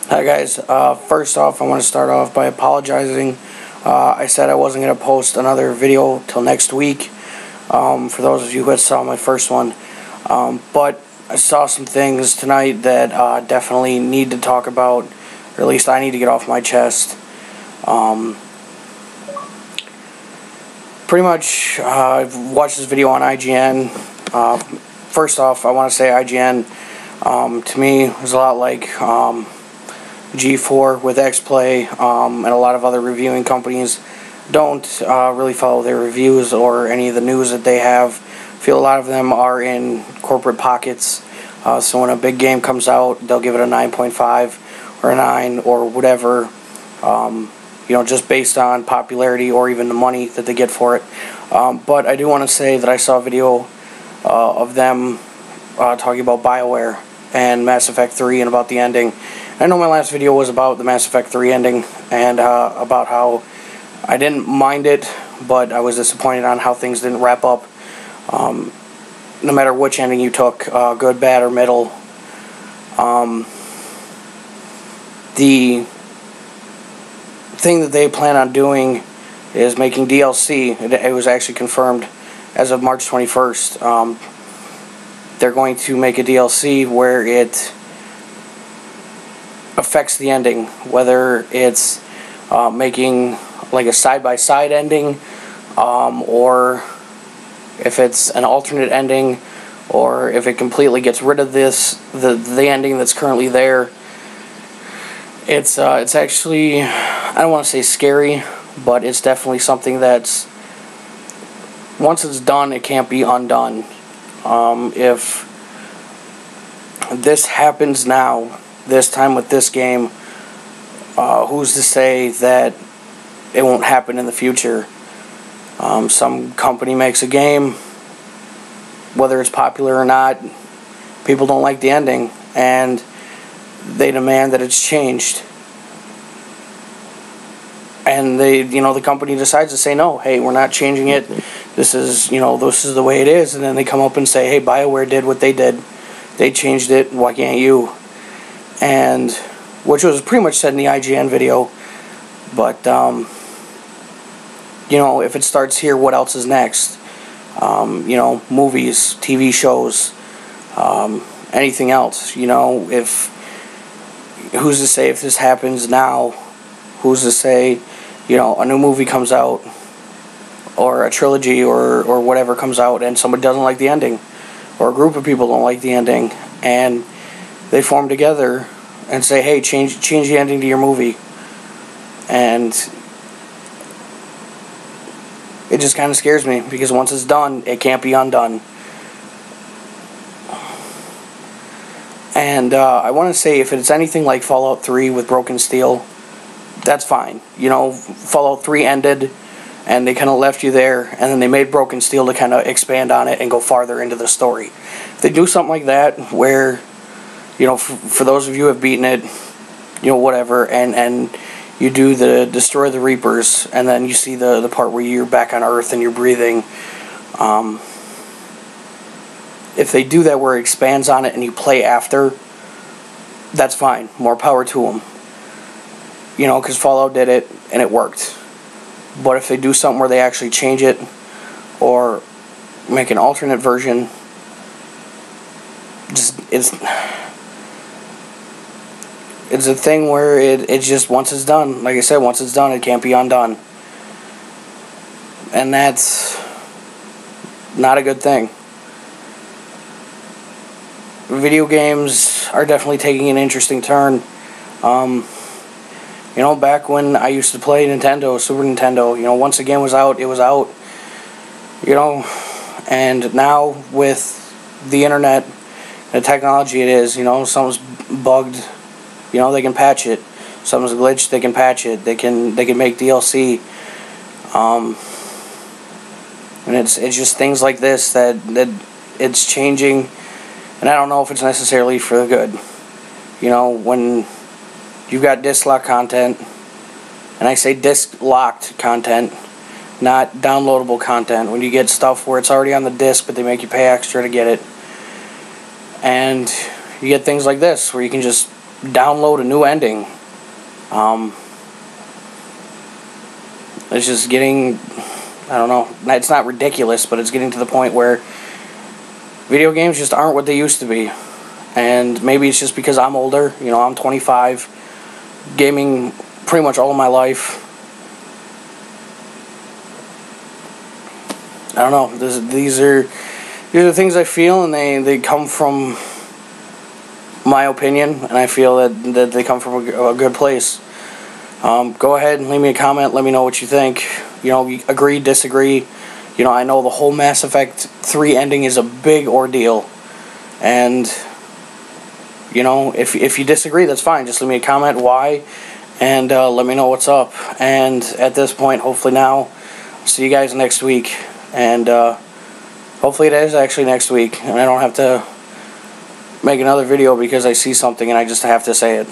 Hi guys, first off I want to start off by apologizing. I said I wasn't going to post another video till next week, for those of you who saw my first one, but I saw some things tonight that definitely need to talk about, or at least I need to get off my chest. Pretty much, I've watched this video on IGN. First off, I want to say IGN, to me, is a lot like G4 with X-Play, and a lot of other reviewing companies don't really follow their reviews or any of the news that they have. I feel a lot of them are in corporate pockets, so when a big game comes out, they'll give it a 9.5 or a 9 or whatever, just based on popularity or even the money that they get for it. But I do want to say that I saw a video of them talking about Bioware and Mass Effect 3 and about the ending. I know my last video was about the Mass Effect 3 ending and about how I didn't mind it, but I was disappointed on how things didn't wrap up. No matter which ending you took, good, bad, or middle, the thing that they plan on doing is making DLC. It was actually confirmed as of March 21st. They're going to make a DLC where it affects the ending, whether it's making like a side-by-side ending, or if it's an alternate ending, or if it completely gets rid of the ending that's currently there. It's actually, I don't want to say scary, but it's definitely something that's, once it's done, it can't be undone. If this happens now, this time with this game, who's to say that it won't happen in the future? Some company makes a game, whether it's popular or not, people don't like the ending, and they demand that it's changed. And the company decides to say, no, hey, we're not changing it. This is the way it is. And then they come up and say, hey, Bioware did what they did. They changed it. Why can't you? And which was pretty much said in the IGN video. But if it starts here, what else is next? Movies, TV shows, anything else. If who's to say if this happens now? Who's to say, a new movie comes out, or a trilogy, or whatever comes out, and somebody doesn't like the ending, or a group of people don't like the ending, and they form together and say, hey, change the ending to your movie. And it just kind of scares me, because once it's done, it can't be undone. And I want to say, if it's anything like Fallout 3 with Broken Steel, that's fine. Fallout 3 ended, and they kind of left you there, and then they made Broken Steel to kind of expand on it and go farther into the story. If they do something like that, where, for those of you who have beaten it, whatever, and you do the Destroy the Reapers, and then you see the part where you're back on Earth and you're breathing, if they do that where it expands on it and you play after, that's fine. More power to them. Because Fallout did it and it worked. But if they do something where they actually change it or make an alternate version, it's a thing where it just, once it's done, like I said, once it's done, it can't be undone. And that's not a good thing. Video games are definitely taking an interesting turn. Back when I used to play Nintendo, Super Nintendo, once a game was out, it was out. And now with the internet, the technology it is, something's bugged, they can patch it. Something's glitched, they can patch it. They can make DLC. And it's just things like this that it's changing. And I don't know if it's necessarily for the good. When you've got disc-locked content, and I say disc-locked content, not downloadable content, when you get stuff where it's already on the disc, but they make you pay extra to get it, and you get things like this, where you can just download a new ending. It's just getting, I don't know, it's not ridiculous, but it's getting to the point where video games just aren't what they used to be. And maybe it's just because I'm older. You know, I'm 25, gaming pretty much all of my life. I don't know. These are things I feel, and they come from my opinion, and I feel that they come from a good place. Go ahead and leave me a comment. Let me know what you think. You know, agree, disagree. You know, I know the whole Mass Effect 3 ending is a big ordeal, and you know, if you disagree, that's fine. Just leave me a comment why, and let me know what's up. And at this point, hopefully now, I'll see you guys next week. And hopefully it is actually next week, and I don't have to make another video because I see something and I just have to say it.